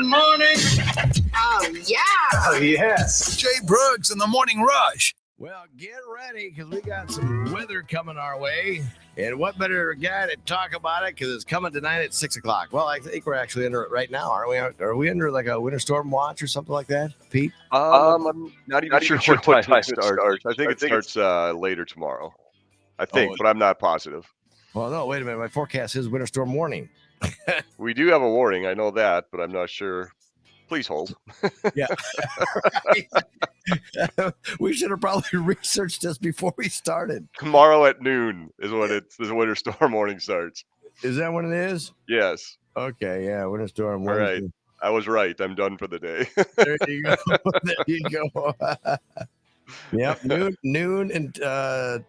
morning. Oh, yeah. Oh, yes. Jay Brooks in the Morning Rush. Well, get ready because we got some weather coming our way. And what better guy to talk about it because it's coming tonight at 6 o'clock. Well, I think we're actually under it right now, aren't we? Are we under like a winter storm watch or something like that, Pete? I'm not even sure what time it starts. I think it starts later tomorrow. I think, but I'm not positive. Well, no, wait a minute. My forecast is winter storm warning. We do have a warning. I know that, but I'm not sure. Please hold. Yeah. We should have probably researched this before we started. Tomorrow at noon is when the winter storm warning starts. Is that what it is? Yes. Okay, yeah, winter storm All warning. right. I was right. I'm done for the day. There you go. There you go. Yep, noon and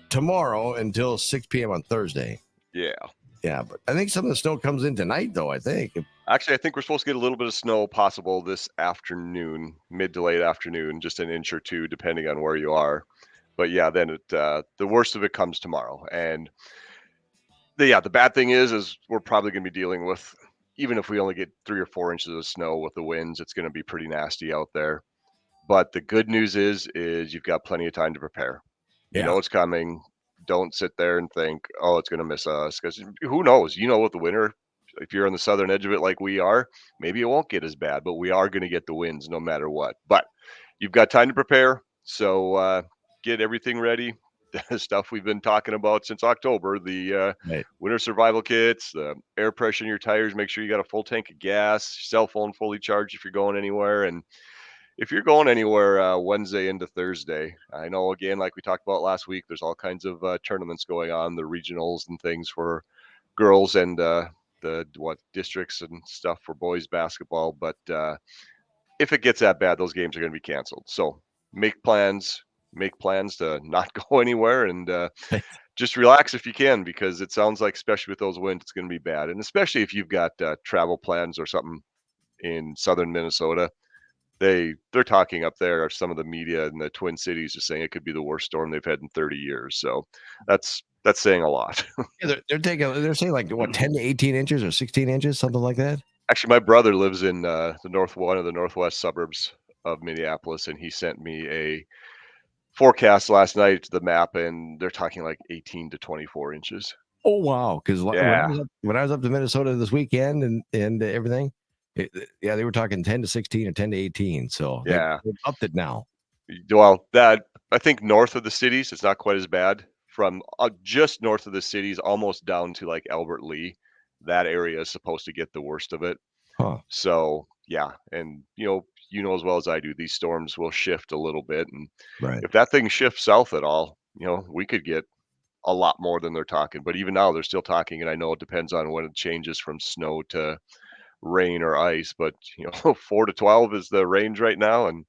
tomorrow until 6 p.m. on Thursday. Yeah. Yeah, but I think some of the snow comes in tonight, though, I think. Actually, I think we're supposed to get a little bit of snow possible this afternoon, mid to late afternoon, just an inch or two, depending on where you are. But yeah, then the worst of it comes tomorrow. And the bad thing is we're probably going to be dealing with, even if we only get 3 or 4 inches of snow with the winds, it's going to be pretty nasty out there. But the good news is you've got plenty of time to prepare. You know it's coming. Don't sit there and think, oh, it's going to miss us. Because who knows? With the winter, if you're on the southern edge of it like we are, maybe it won't get as bad, but we are going to get the winds no matter what. But you've got time to prepare. So get everything ready. The stuff we've been talking about since October, the winter survival kits, the air pressure in your tires, make sure you got a full tank of gas, cell phone fully charged if you're going anywhere. And if you're going anywhere Wednesday into Thursday, I know, again, like we talked about last week, there's all kinds of tournaments going on, the regionals and things for girls and the districts and stuff for boys basketball. But if it gets that bad, those games are going to be canceled. So make plans to not go anywhere and just relax if you can, because it sounds like, especially with those winds, it's going to be bad. And especially if you've got travel plans or something in southern Minnesota. They're talking up there, some of the media in the Twin Cities is saying it could be the worst storm they've had in 30 years. So that's saying a lot. Yeah, they're saying like what, 10 to 18 inches or 16 inches, something like that. Actually, my brother lives in one of the northwest suburbs of Minneapolis, and he sent me a forecast last night to the map, and they're talking like 18 to 24 inches. Oh wow! Because when I was up to Minnesota this weekend and everything. They were talking 10 to 16 or 10 to 18. So they've upped it now. Well, that I think north of the cities, it's not quite as bad. From just north of the cities, almost down to like Albert Lee, that area is supposed to get the worst of it. Huh. So yeah, and you know as well as I do, these storms will shift a little bit, and if that thing shifts south at all, we could get a lot more than they're talking. But even now, they're still talking, and I know it depends on when it changes from snow to rain or ice, but 4 to 12 is the range right now. And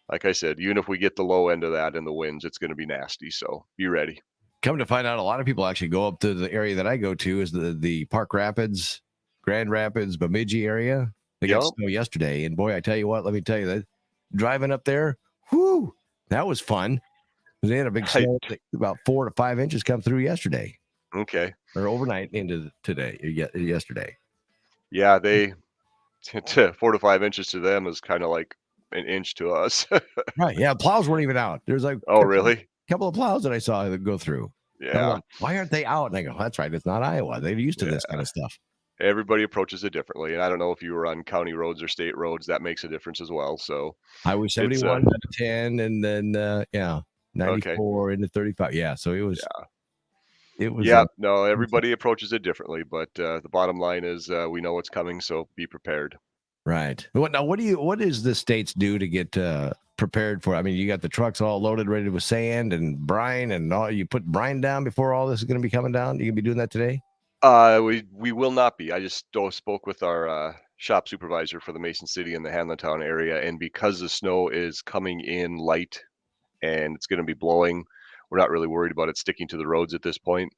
like I said, even if we get the low end of that in the winds, it's going to be nasty. So be ready. Come to find out, a lot of people actually go up to the area that I go to is the Park Rapids, Grand Rapids, Bemidji area. They got snow yesterday. And boy, I tell you what, let me tell you that driving up there, that was fun. They had a big snow, about 4 to 5 inches come through yesterday. Okay. Or overnight into yesterday. Yeah, 4 to 5 inches to them is kind of like an inch to us. Right. Yeah. Plows weren't even out. There's like really? A couple of plows that I saw that go through. Yeah. Like, why aren't they out? And I go, that's right. It's not Iowa. They're used to this kind of stuff. Everybody approaches it differently. And I don't know if you were on county roads or state roads, that makes a difference as well. So Highway 71 to 10 and then 94 into 35. Yeah. So it was. Yeah. No, everybody approaches it differently, but the bottom line is we know what's coming, so be prepared. Right. Now, what does the states do to get prepared for? I mean, you got the trucks all loaded, ready with sand and brine and all. You put brine down before all this is going to be coming down. You gonna be doing that today? We will not be. I just spoke with our shop supervisor for the Mason City and the Hanlantown area, and because the snow is coming in light and it's going to be blowing, we're not really worried about it sticking to the roads at this point.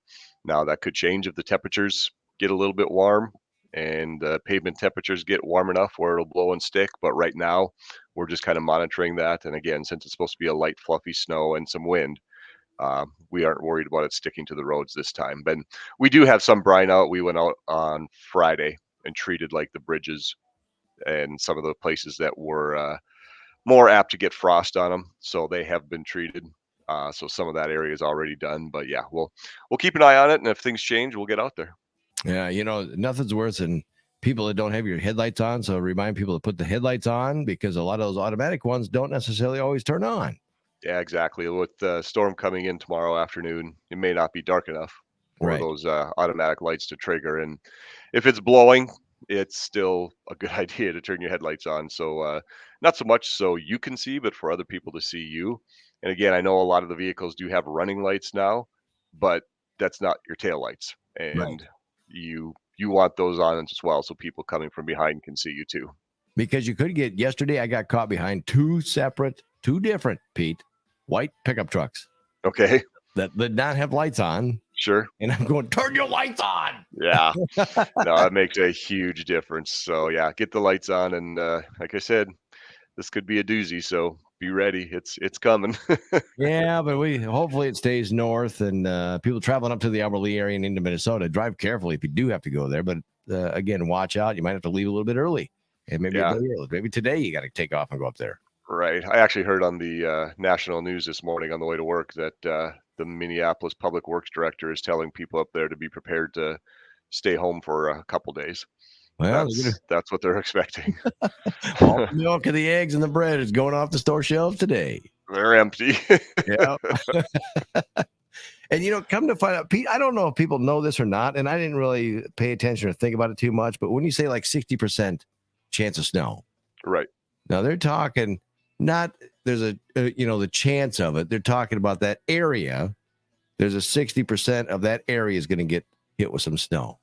Now, that could change if the temperatures get a little bit warm and the pavement temperatures get warm enough where it'll blow and stick. But right now, we're just kind of monitoring that. And again, since it's supposed to be a light, fluffy snow and some wind, we aren't worried about it sticking to the roads this time. But we do have some brine out. We went out on Friday and treated like the bridges and some of the places that were more apt to get frost on them. So they have been treated. So some of that area is already done. But yeah, we'll keep an eye on it, and if things change, we'll get out there. Yeah, nothing's worse than people that don't have your headlights on. So remind people to put the headlights on, because a lot of those automatic ones don't necessarily always turn on. Yeah, exactly. With the storm coming in tomorrow afternoon, it may not be dark enough for Right. those automatic lights to trigger. And if it's blowing, it's still a good idea to turn your headlights on. So not so much so you can see, but for other people to see you. And again, I know a lot of the vehicles do have running lights now, but that's not your tail lights. Right. And you want those on as well, so people coming from behind can see you too. Because you could get, yesterday I got caught behind two different, Pete, white pickup trucks Okay, that did not have lights on. sure. And I'm going, turn your lights on. Yeah, no, that makes a huge difference. So yeah, get the lights on, and like I said, this could be a doozy. So be ready. It's coming. Yeah, but hopefully it stays north, and people traveling up to the Albert Lea area and into Minnesota, drive carefully if you do have to go there. But again, watch out. You might have to leave a little bit early, and maybe Yeah. a day early. Maybe today you got to take off and go up there. Right. I actually heard on the national news this morning on the way to work that the Minneapolis Public Works Director is telling people up there to be prepared to stay home for a couple days. Well, That's what they're expecting. all the milk and the eggs and the bread is going off the store shelves today. They're empty. Yeah. And come to find out, Pete, I don't know if people know this or not, and I didn't really pay attention or think about it too much, but when you say like 60% chance of snow, Right. now they're talking not there's the chance of it. They're talking about that area. There's a 60% of that area is going to get hit with some snow.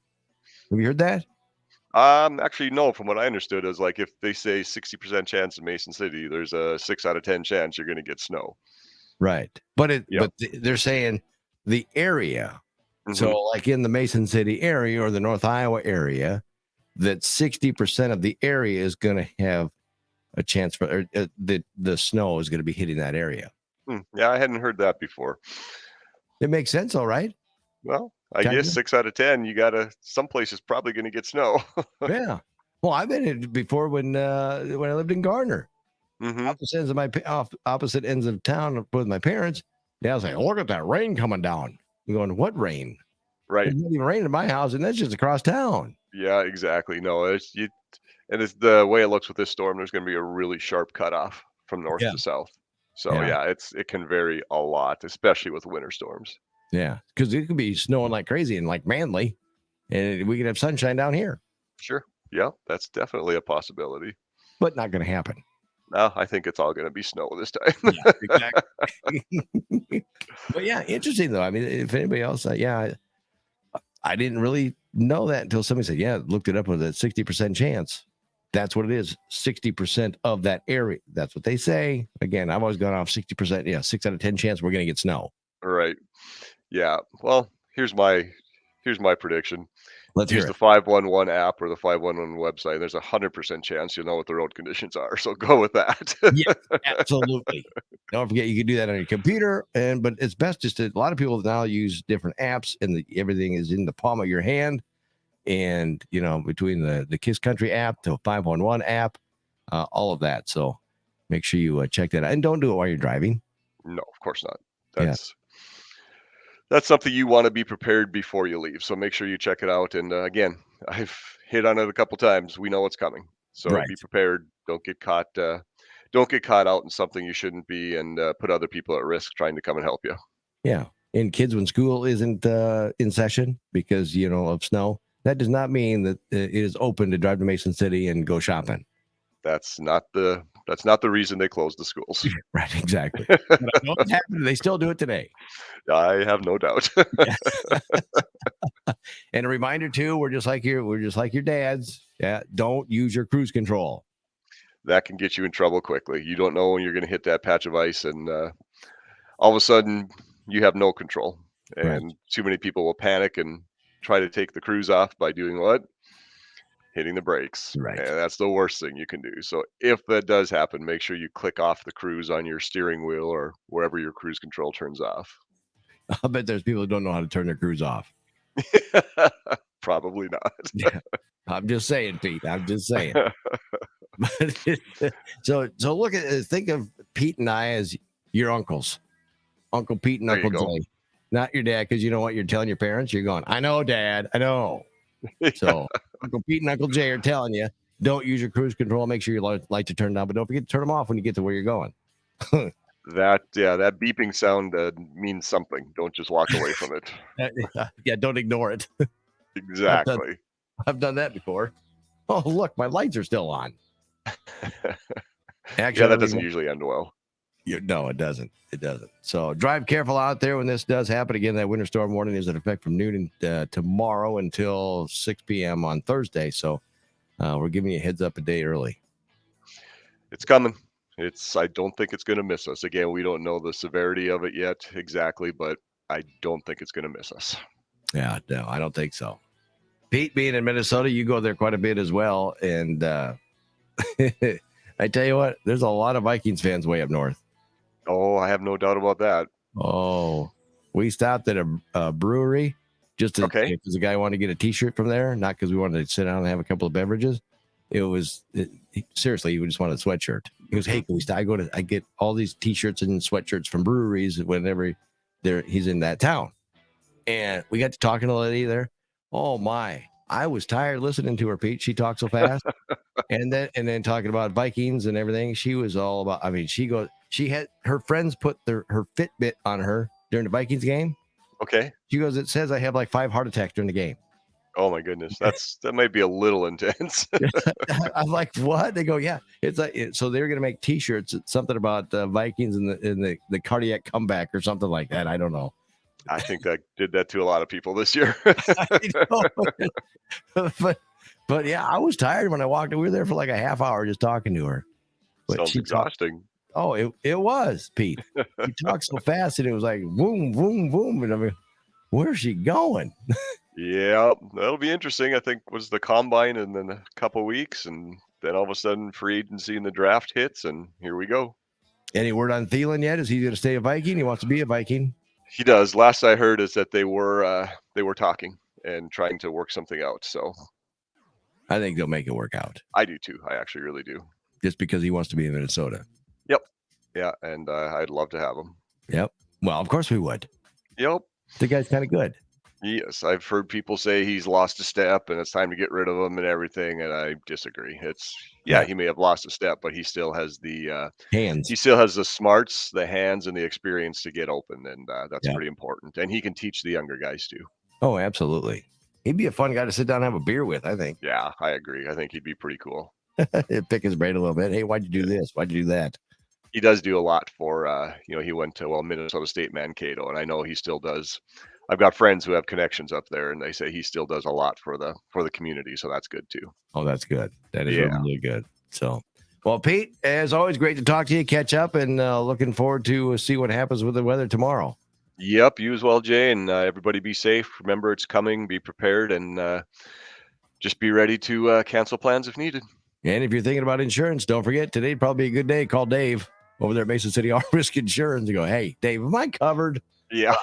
Have you heard that? Actually, no. From what I understood, is like if they say 60% chance in Mason City, there's a 6 out of 10 chance you're going to get snow. Right. But Yep. they're saying the area. Mhm. So like in the Mason City area or the North Iowa area, that 60% of the area is going to have a chance for the snow is going to be hitting that area. Yeah, I hadn't heard that before. It makes sense, all right. Well, I Kinda. guess 6 out of 10, some places probably going to get snow. Yeah. Well, I've been in it before when I lived in Gardner. Hmm. Opposite ends of town with my parents. Yeah, I was like, look at that rain coming down. I'm going, what rain? Right. It's not even raining in my house, and that's just across town. Yeah, exactly. No, and it's the way it looks with this storm. There's going to be a really sharp cutoff from north Yeah. to south. So Yeah. yeah, it can vary a lot, especially with winter storms. Yeah, because it could be snowing like crazy in like Manly, and we could have sunshine down here, Sure. Yeah, that's definitely a possibility. but not going to happen. No, I think it's all going to be snow this time. Yeah, exactly. But yeah, interesting though. I mean, if anybody else, I didn't really know that until somebody said, yeah, looked it up with a 60% chance. That's what it is. 60% of that area. That's what they say. Again, I've always gone off 60%. Yeah, 6 out of 10 chance we're going to get snow. Right. Yeah. Well, here's my prediction. Let's Use hear the it. 511 app or the 511 website. There's 100% chance you'll know what the road conditions are. So go with that. Yeah, absolutely. Don't forget you can do that on your computer, but it's best just a lot of people now use different apps, and everything is in the palm of your hand. And between the Kiss Country app, the 511 app, all of that. So make sure you check that out, and don't do it while you're driving. No, of course not. Yeah. That's something you want to be prepared before you leave. So make sure you check it out. And again, I've hit on it a couple times. We know what's coming. So Right. be prepared. Don't get caught. Don't get caught out in something you shouldn't be, and put other people at risk trying to come and help you. Yeah. And kids, when school isn't in session because of snow, that does not mean that it is open to drive to Mason City and go shopping. That's not the reason they closed the schools. Right. Exactly. But I know it's happened. They still do it today. I have no doubt. And a reminder too, we're just like your dads. Yeah. Don't use your cruise control. That can get you in trouble quickly. You don't know when you're going to hit that patch of ice, and all of a sudden you have no control. Right. And too many people will panic and try to take the cruise off by doing what? Hitting the brakes. Right. And that's the worst thing you can do. So if that does happen, make sure you click off the cruise on your steering wheel or wherever your cruise control turns off. I bet there's people who don't know how to turn their cruise off. Probably not. Yeah. I'm just saying, Pete. I'm just saying. So look at think of Pete and I as your uncles, Uncle Pete and There you Uncle go. Jay, not your dad, because you know what you're telling your parents. You're going, I know, Dad, I know. So Uncle Pete and Uncle Jay are telling you, don't use your cruise control. Make sure your lights are turned down, but don't forget to turn them off when you get to where you're going. That beeping sound means something. Don't just walk away from it. Yeah, don't ignore it. Exactly. I've done that before. Oh, look, my lights are still on. Actually, Yeah, that doesn't usually end well. No, it doesn't. It doesn't. So drive careful out there when this does happen. Again, that winter storm warning is in effect from noon tomorrow until 6 p.m. on Thursday. So we're giving you a heads up a day early. It's coming. I don't think it's going to miss us. Again, we don't know the severity of it yet exactly, but I don't think it's going to miss us. Yeah, no, I don't think so. Pete, being in Minnesota, you go there quite a bit as well. And I tell you what, there's a lot of Vikings fans way up north. Oh, I have no doubt about that. Oh, we stopped at a brewery just Okay. because the guy wanted to get a T-shirt from there, not because we wanted to sit down and have a couple of beverages. Seriously, he just wanted a sweatshirt. He goes, "Hey, can we stop? I get all these T-shirts and sweatshirts from breweries whenever he's in that town." And we got to talking to the lady there. Oh my, I was tired listening to her, Pete. She talked so fast. and then talking about Vikings and everything. She was all about, I mean, she had her friends put her Fitbit on her during the Vikings game. Okay. She goes, it says I have like 5 heart attacks during the game. Oh my goodness. That might be a little intense. I'm like, what? They go, yeah. It's like, so they're going to make T-shirts. It's something about Vikings and the cardiac comeback or something like that. I don't know. I think that did that to a lot of people this year. But yeah, I was tired when I walked. We were there for like a half hour just talking to her. But Sounds exhausting. It was, Pete. She talked so fast and it was like boom, boom, boom. And I mean, where's she going? Yeah, that'll be interesting. I think was the combine and then a couple weeks, and then all of a sudden free agency and the draft hits, and here we go. Any word on Thielen yet? Is he going to stay a Viking? He wants to be a Viking. He does. Last I heard is that they were talking and trying to work something out. So I think they'll make it work out. I do too. I actually really do. Just because he wants to be in Minnesota. Yep. Yeah, and I'd love to have him. Yep. Well, of course we would. Yep. The guy's kind of good. Yes, I've heard people say he's lost a step and it's time to get rid of him and everything, and I disagree. He may have lost a step, but he still has the hands. He still has the smarts, the hands, and the experience to get open, and that's pretty important. And he can teach the younger guys too. Oh, absolutely. He'd be a fun guy to sit down and have a beer with, I think. Yeah, I agree. I think he'd be pretty cool. Pick his brain a little bit. Hey, why'd you do this? Why'd you do that? He does do a lot for he went to Minnesota State Mankato, and I know he still does. I've got friends who have connections up there, and they say he still does a lot for the community, so that's good too. Oh, that's good. That is really good. So, well, Pete, as always, great to talk to you, catch up, and looking forward to see what happens with the weather tomorrow. Yep, you as well, Jay, and everybody be safe. Remember, it's coming. Be prepared, and just be ready to cancel plans if needed. And if you're thinking about insurance, don't forget, today'd probably be a good day. Call Dave over there at Mason City All Risk Insurance and go, hey, Dave, am I covered? Yeah.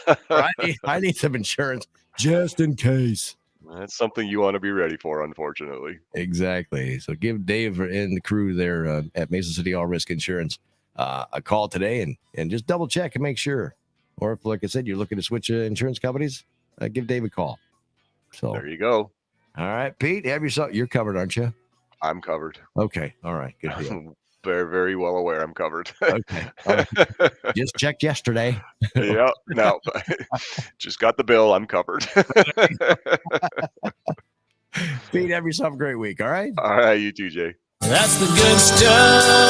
I need some insurance just in case. That's something you want to be ready for, unfortunately. Exactly. So give Dave and the crew there at Mason City All Risk Insurance a call today and just double check and make sure. Or if, like I said, you're looking to switch insurance companies, give Dave a call. So there you go. All right, Pete, have yourself. You're covered, aren't you? I'm covered. Okay. All right. Good deal. I'm very, very well aware I'm covered. Okay. Just checked yesterday. Yeah. No, just got the bill. I'm covered. Pete, have yourself a great week. All right. All right. You too, Jay. That's the good stuff.